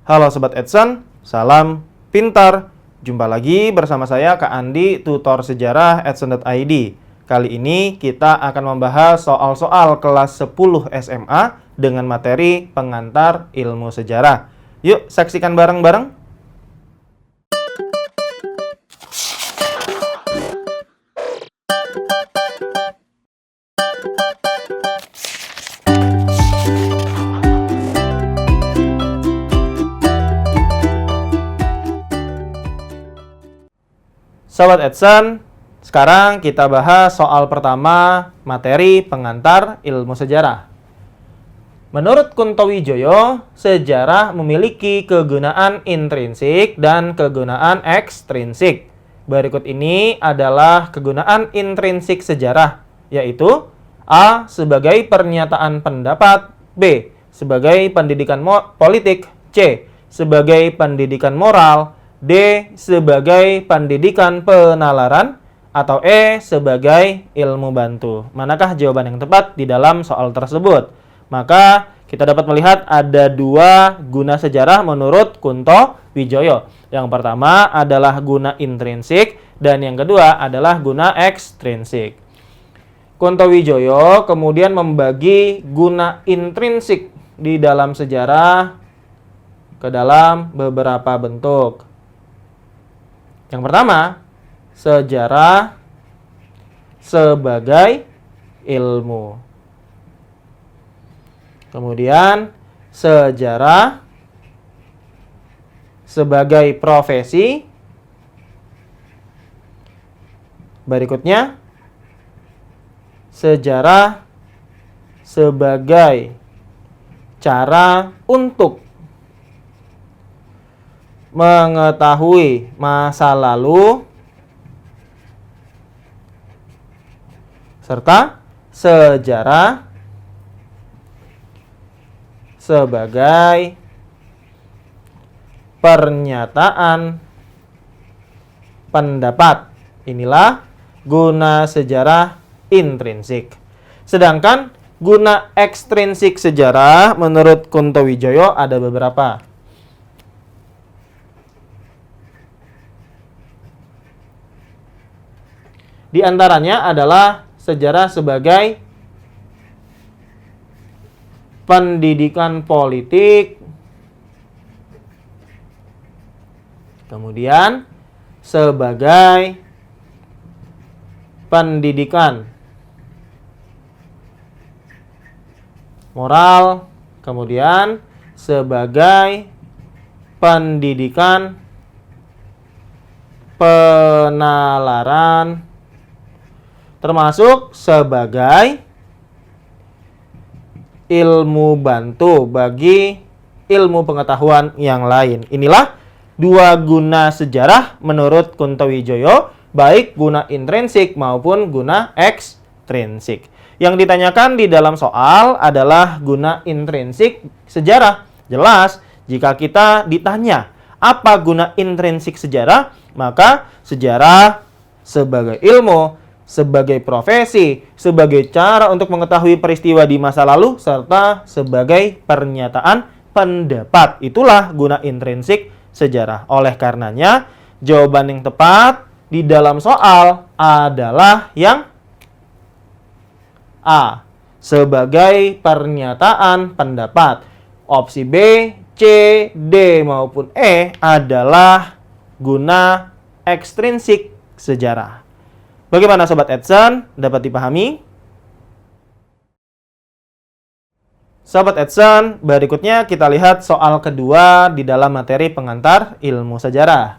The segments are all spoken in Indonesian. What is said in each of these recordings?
Halo Sobat Edson, salam pintar. Jumpa lagi bersama saya Kak Andi, tutor sejarah Edson.id. Kali ini kita akan membahas soal-soal kelas 10 SMA dengan materi pengantar ilmu sejarah. Yuk saksikan bareng-bareng. Sobat Edson, sekarang kita bahas soal pertama materi pengantar ilmu sejarah. Menurut Kuntowijoyo, sejarah memiliki kegunaan intrinsik dan kegunaan ekstrinsik. Berikut ini adalah kegunaan intrinsik sejarah, yaitu A. Sebagai pernyataan pendapat, B. Sebagai pendidikan politik, C. Sebagai pendidikan moral, D. Sebagai pendidikan penalaran, atau E. Sebagai ilmu bantu. Manakah jawaban yang tepat di dalam soal tersebut? Maka kita dapat melihat ada dua guna sejarah menurut Kuntowijoyo. Yang pertama adalah guna intrinsik dan yang kedua adalah guna ekstrinsik. Kuntowijoyo kemudian membagi guna intrinsik di dalam sejarah ke dalam beberapa bentuk. Yang pertama, sejarah sebagai ilmu. Kemudian, sejarah sebagai profesi. Berikutnya, sejarah sebagai cara untuk mengetahui masa lalu, serta sejarah sebagai pernyataan pendapat. Inilah guna sejarah intrinsik. Sedangkan guna ekstrinsik sejarah menurut Kuntowijoyo ada beberapa. Di antaranya adalah sejarah sebagai pendidikan politik, kemudian sebagai pendidikan moral, kemudian sebagai pendidikan penalaran, termasuk sebagai ilmu bantu bagi ilmu pengetahuan yang lain. Inilah dua guna sejarah menurut Kuntowijoyo, baik guna intrinsik maupun guna ekstrinsik. Yang ditanyakan di dalam soal adalah guna intrinsik sejarah. Jelas, jika kita ditanya apa guna intrinsik sejarah, maka sejarah sebagai ilmu, sebagai profesi, sebagai cara untuk mengetahui peristiwa di masa lalu, serta sebagai pernyataan pendapat. Itulah guna intrinsik sejarah. Oleh karenanya, jawaban yang tepat di dalam soal adalah yang A. Sebagai pernyataan pendapat. Opsi B, C, D maupun E adalah guna ekstrinsik sejarah. Bagaimana Sobat Edson? Dapat dipahami? Sobat Edson, berikutnya kita lihat soal kedua di dalam materi pengantar ilmu sejarah.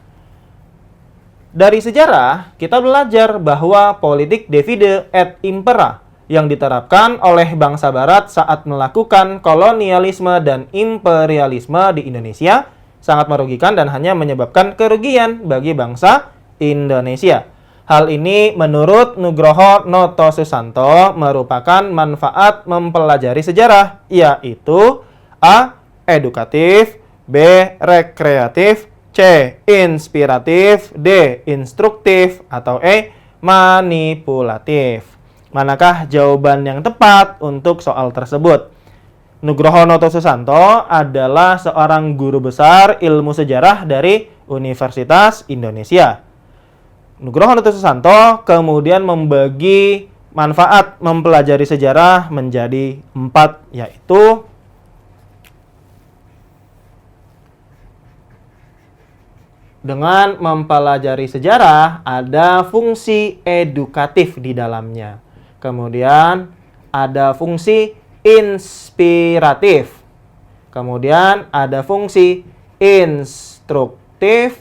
Dari sejarah, kita belajar bahwa politik divide et impera yang diterapkan oleh bangsa barat saat melakukan kolonialisme dan imperialisme di Indonesia sangat merugikan dan hanya menyebabkan kerugian bagi bangsa Indonesia. Hal ini menurut Nugroho Noto Susanto merupakan manfaat mempelajari sejarah, yaitu A. Edukatif, B. Rekreatif, C. Inspiratif, D. Instruktif, atau E. Manipulatif. Manakah jawaban yang tepat untuk soal tersebut? Nugroho Noto Susanto adalah seorang guru besar ilmu sejarah dari Universitas Indonesia. Nugroho Noto Susanto kemudian membagi manfaat mempelajari sejarah menjadi 4, yaitu dengan mempelajari sejarah ada fungsi edukatif di dalamnya. Kemudian ada fungsi inspiratif. Kemudian ada fungsi instruktif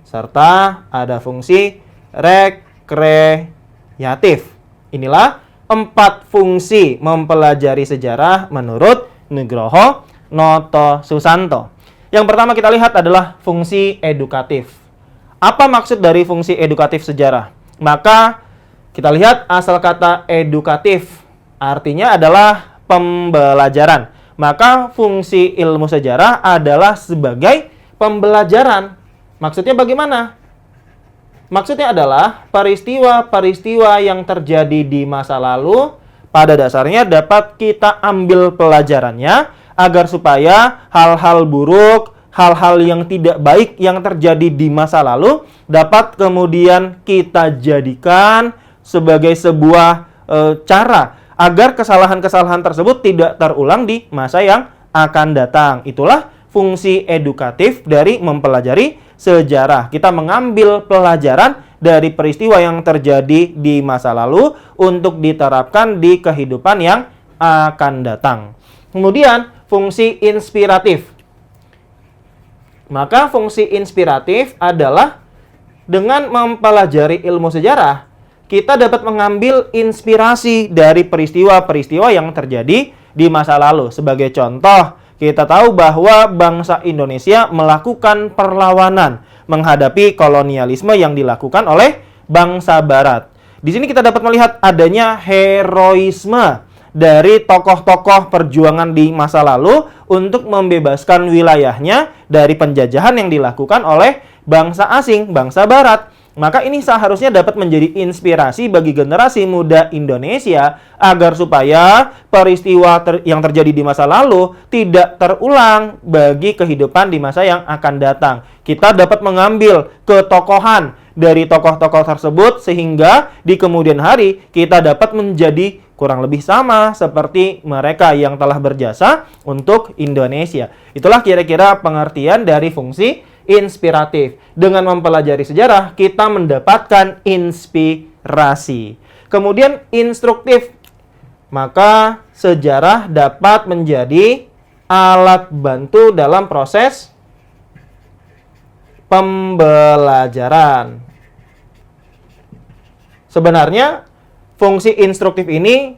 serta ada fungsi rekreatif. Inilah 4 fungsi mempelajari sejarah menurut Nugroho Noto Susanto. Yang pertama kita lihat adalah fungsi edukatif. Apa maksud dari fungsi edukatif sejarah? Maka kita lihat asal kata edukatif, artinya adalah pembelajaran. Maka fungsi ilmu sejarah adalah sebagai pembelajaran. Maksudnya bagaimana? Maksudnya adalah peristiwa-peristiwa yang terjadi di masa lalu pada dasarnya dapat kita ambil pelajarannya agar supaya hal-hal buruk, hal-hal yang tidak baik yang terjadi di masa lalu dapat kemudian kita jadikan sebagai sebuah cara agar kesalahan-kesalahan tersebut tidak terulang di masa yang akan datang. Itulah fungsi edukatif dari mempelajari sejarah. Kita mengambil pelajaran dari peristiwa yang terjadi di masa lalu untuk diterapkan di kehidupan yang akan datang. Kemudian fungsi inspiratif. Maka fungsi inspiratif adalah dengan mempelajari ilmu sejarah, kita dapat mengambil inspirasi dari peristiwa-peristiwa yang terjadi di masa lalu. Sebagai contoh, kita tahu bahwa bangsa Indonesia melakukan perlawanan menghadapi kolonialisme yang dilakukan oleh bangsa Barat. Di sini kita dapat melihat adanya heroisme dari tokoh-tokoh perjuangan di masa lalu untuk membebaskan wilayahnya dari penjajahan yang dilakukan oleh bangsa asing, bangsa Barat. Maka ini seharusnya dapat menjadi inspirasi bagi generasi muda Indonesia agar supaya peristiwa yang terjadi di masa lalu tidak terulang bagi kehidupan di masa yang akan datang. Kita dapat mengambil ketokohan dari tokoh-tokoh tersebut sehingga di kemudian hari kita dapat menjadi kurang lebih sama seperti mereka yang telah berjasa untuk Indonesia. Itulah kira-kira pengertian dari fungsi inspiratif. Dengan mempelajari sejarah, kita mendapatkan inspirasi. Kemudian instruktif. Maka sejarah dapat menjadi alat bantu dalam proses pembelajaran. Sebenarnya fungsi instruktif ini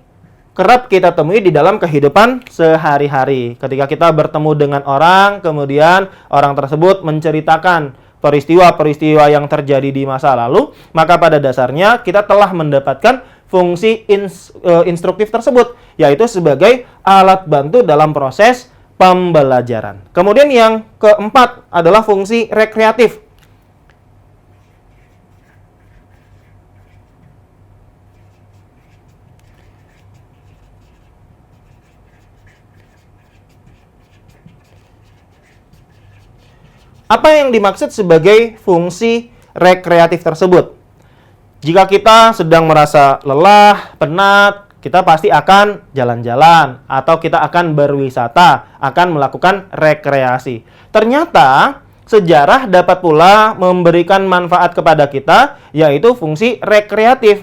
kerap kita temui di dalam kehidupan sehari-hari. Ketika kita bertemu dengan orang, kemudian orang tersebut menceritakan peristiwa-peristiwa yang terjadi di masa lalu, maka pada dasarnya kita telah mendapatkan fungsi instruktif tersebut, yaitu sebagai alat bantu dalam proses pembelajaran. Kemudian yang keempat adalah fungsi rekreatif. Apa yang dimaksud sebagai fungsi rekreatif tersebut? Jika kita sedang merasa lelah, penat, kita pasti akan jalan-jalan atau kita akan berwisata, akan melakukan rekreasi. Ternyata sejarah dapat pula memberikan manfaat kepada kita, yaitu fungsi rekreatif.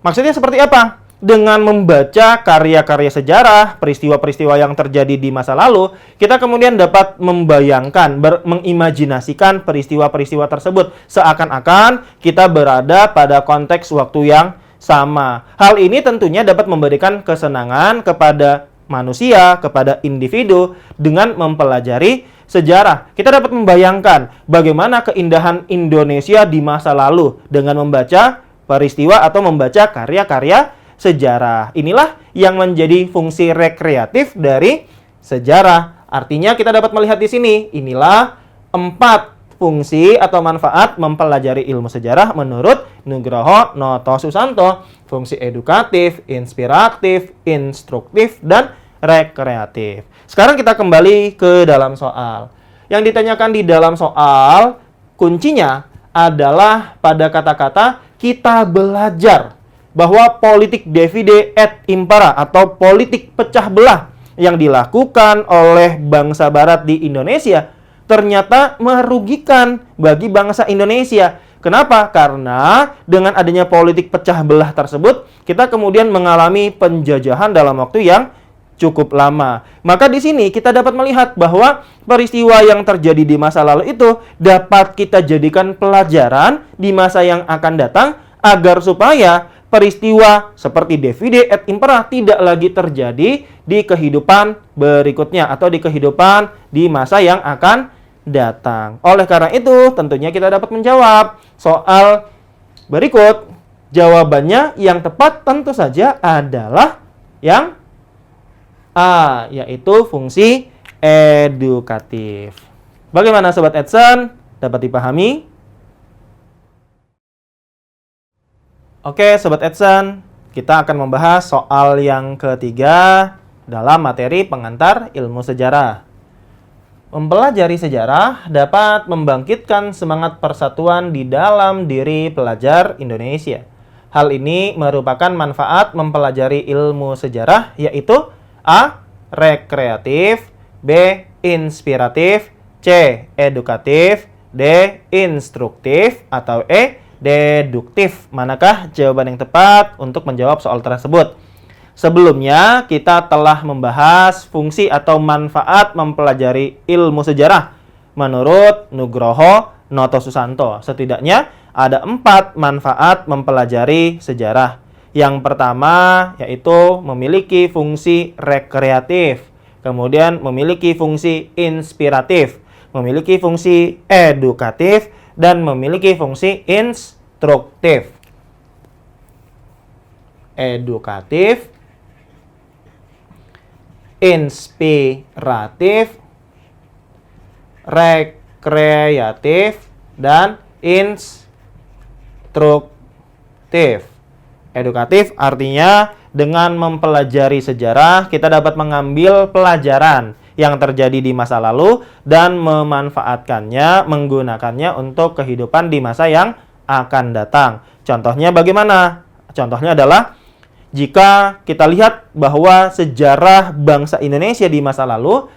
Maksudnya seperti apa? Dengan membaca karya-karya sejarah, peristiwa-peristiwa yang terjadi di masa lalu, kita kemudian dapat membayangkan, mengimajinasikan peristiwa-peristiwa tersebut seakan-akan kita berada pada konteks waktu yang sama. Hal ini tentunya dapat memberikan kesenangan kepada manusia, kepada individu dengan mempelajari sejarah. Kita dapat membayangkan bagaimana keindahan Indonesia di masa lalu dengan membaca peristiwa atau membaca karya-karya sejarah. Inilah yang menjadi fungsi rekreatif dari sejarah. Artinya kita dapat melihat di sini, inilah 4 fungsi atau manfaat mempelajari ilmu sejarah menurut Nugroho Noto Susanto. Fungsi edukatif, inspiratif, instruktif, dan rekreatif. Sekarang kita kembali ke dalam soal. Yang ditanyakan di dalam soal, kuncinya adalah pada kata-kata kita belajar bahwa politik divide et impera atau politik pecah belah yang dilakukan oleh bangsa barat di Indonesia ternyata merugikan bagi bangsa Indonesia. Kenapa? Karena dengan adanya politik pecah belah tersebut, kita kemudian mengalami penjajahan dalam waktu yang cukup lama. Maka di sini kita dapat melihat bahwa peristiwa yang terjadi di masa lalu itu dapat kita jadikan pelajaran di masa yang akan datang agar supaya peristiwa seperti divide et impera tidak lagi terjadi di kehidupan berikutnya atau di kehidupan di masa yang akan datang. Oleh karena itu, tentunya kita dapat menjawab soal berikut. Jawabannya yang tepat tentu saja adalah yang A, yaitu fungsi edukatif. Bagaimana Sobat Edson? Dapat dipahami? Oke, Sobat Edson, kita akan membahas soal yang ketiga dalam materi pengantar ilmu sejarah. Mempelajari sejarah dapat membangkitkan semangat persatuan di dalam diri pelajar Indonesia. Hal ini merupakan manfaat mempelajari ilmu sejarah, yaitu A. Rekreatif, B. Inspiratif, C. Edukatif, D. Instruktif, atau E. Deduktif. Manakah jawaban yang tepat untuk menjawab soal tersebut? Sebelumnya, kita telah membahas fungsi atau manfaat mempelajari ilmu sejarah menurut Nugroho Noto Susanto. Setidaknya ada 4 manfaat mempelajari sejarah. Yang pertama yaitu memiliki fungsi rekreatif, kemudian memiliki fungsi inspiratif, memiliki fungsi edukatif, dan memiliki fungsi instruktif. Edukatif, inspiratif, rekreatif, dan instruktif. Edukatif artinya dengan mempelajari sejarah kita dapat mengambil pelajaran yang terjadi di masa lalu dan memanfaatkannya, menggunakannya untuk kehidupan di masa yang akan datang. Contohnya bagaimana? Contohnya adalah jika kita lihat bahwa sejarah bangsa Indonesia di masa lalu,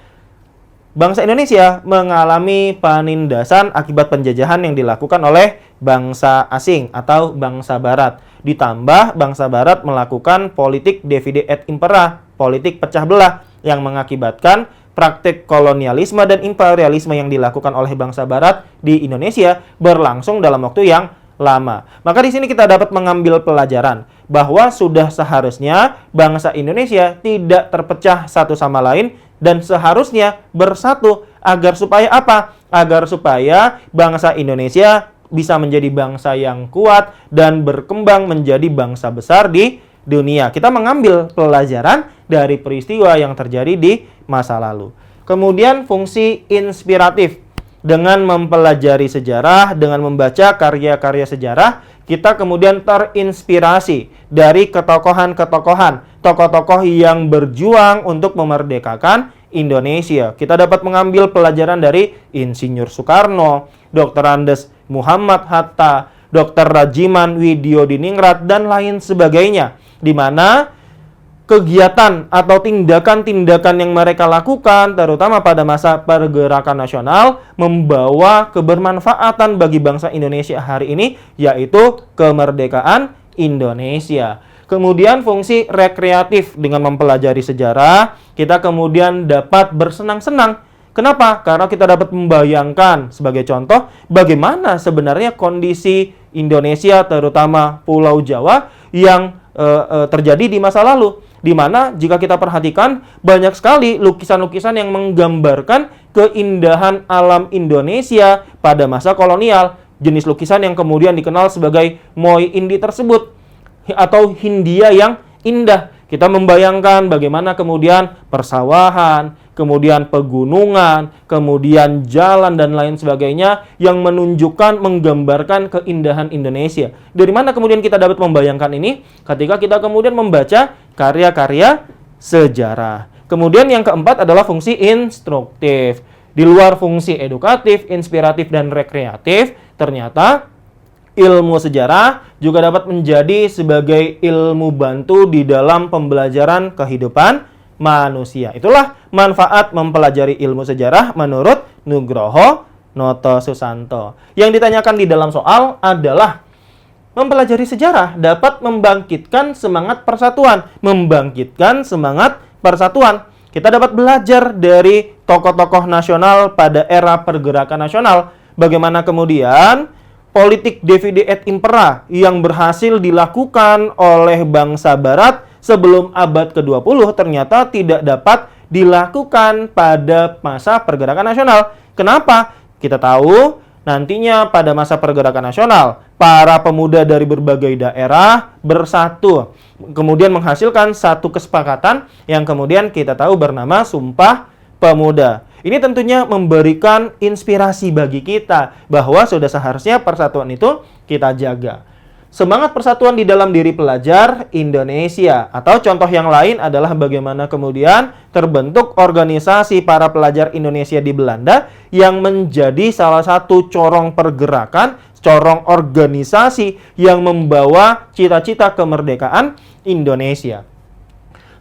bangsa Indonesia mengalami penindasan akibat penjajahan yang dilakukan oleh bangsa asing atau bangsa barat. Ditambah bangsa barat melakukan politik divide et impera, politik pecah belah yang mengakibatkan praktik kolonialisme dan imperialisme yang dilakukan oleh bangsa barat di Indonesia berlangsung dalam waktu yang lama. Maka di sini kita dapat mengambil pelajaran bahwa sudah seharusnya bangsa Indonesia tidak terpecah satu sama lain dan seharusnya bersatu agar supaya apa? Agar supaya bangsa Indonesia bisa menjadi bangsa yang kuat dan berkembang menjadi bangsa besar di dunia. Kita mengambil pelajaran dari peristiwa yang terjadi di masa lalu. Kemudian fungsi inspiratif. Dengan mempelajari sejarah, dengan membaca karya-karya sejarah, kita kemudian terinspirasi dari ketokohan-ketokohan, tokoh-tokoh yang berjuang untuk memerdekakan Indonesia. Kita dapat mengambil pelajaran dari Insinyur Soekarno, Dr. Andes Muhammad Hatta, Dr. Rajiman Widyodiningrat, dan lain sebagainya, di mana kegiatan atau tindakan-tindakan yang mereka lakukan terutama pada masa pergerakan nasional membawa kebermanfaatan bagi bangsa Indonesia hari ini, yaitu kemerdekaan Indonesia. Kemudian fungsi rekreatif, dengan mempelajari sejarah kita kemudian dapat bersenang-senang. Kenapa? Karena kita dapat membayangkan, sebagai contoh, bagaimana sebenarnya kondisi Indonesia terutama Pulau Jawa yang terjadi di masa lalu, di mana jika kita perhatikan banyak sekali lukisan-lukisan yang menggambarkan keindahan alam Indonesia pada masa kolonial. Jenis lukisan yang kemudian dikenal sebagai Moi Indi tersebut atau Hindia yang indah. Kita membayangkan bagaimana kemudian persawahan, kemudian pegunungan, kemudian jalan dan lain sebagainya yang menunjukkan, menggambarkan keindahan Indonesia. Dari mana kemudian kita dapat membayangkan ini? Ketika kita kemudian membaca karya-karya sejarah. Kemudian yang keempat adalah fungsi instruktif. Di luar fungsi edukatif, inspiratif, dan rekreatif, ternyata ilmu sejarah juga dapat menjadi sebagai ilmu bantu di dalam pembelajaran kehidupan manusia. Itulah manfaat mempelajari ilmu sejarah menurut Nugroho Noto Susanto. Yang ditanyakan di dalam soal adalah mempelajari sejarah dapat membangkitkan semangat persatuan. Membangkitkan semangat persatuan. Kita dapat belajar dari tokoh-tokoh nasional pada era pergerakan nasional. Bagaimana kemudian politik divide et impera yang berhasil dilakukan oleh bangsa barat sebelum abad ke-20 ternyata tidak dapat dilakukan pada masa pergerakan nasional. Kenapa? Kita tahu nantinya pada masa pergerakan nasional, para pemuda dari berbagai daerah bersatu, kemudian menghasilkan satu kesepakatan yang kemudian kita tahu bernama Sumpah Pemuda. Ini tentunya memberikan inspirasi bagi kita bahwa sudah seharusnya persatuan itu kita jaga. Semangat persatuan di dalam diri pelajar Indonesia. Atau contoh yang lain adalah bagaimana kemudian terbentuk organisasi para pelajar Indonesia di Belanda yang menjadi salah satu corong pergerakan, corong organisasi yang membawa cita-cita kemerdekaan Indonesia.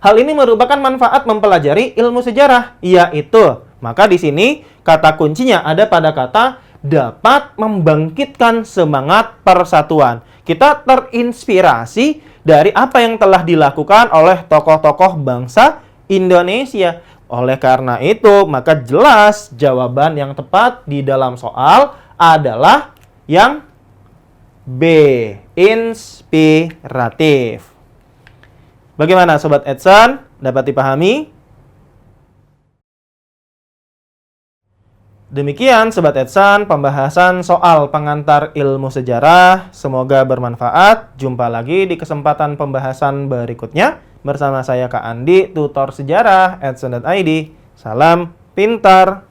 Hal ini merupakan manfaat mempelajari ilmu sejarah, yaitu, maka di sini kata kuncinya ada pada kata dapat membangkitkan semangat persatuan. Kita terinspirasi dari apa yang telah dilakukan oleh tokoh-tokoh bangsa Indonesia. Oleh karena itu, maka jelas jawaban yang tepat di dalam soal adalah yang B, inspiratif. Bagaimana Sobat Edson? Dapat dipahami? Demikian Sobat Edson pembahasan soal pengantar ilmu sejarah. Semoga bermanfaat. Jumpa lagi di kesempatan pembahasan berikutnya bersama saya Kak Andi, tutor sejarah @edson.id. Salam pintar.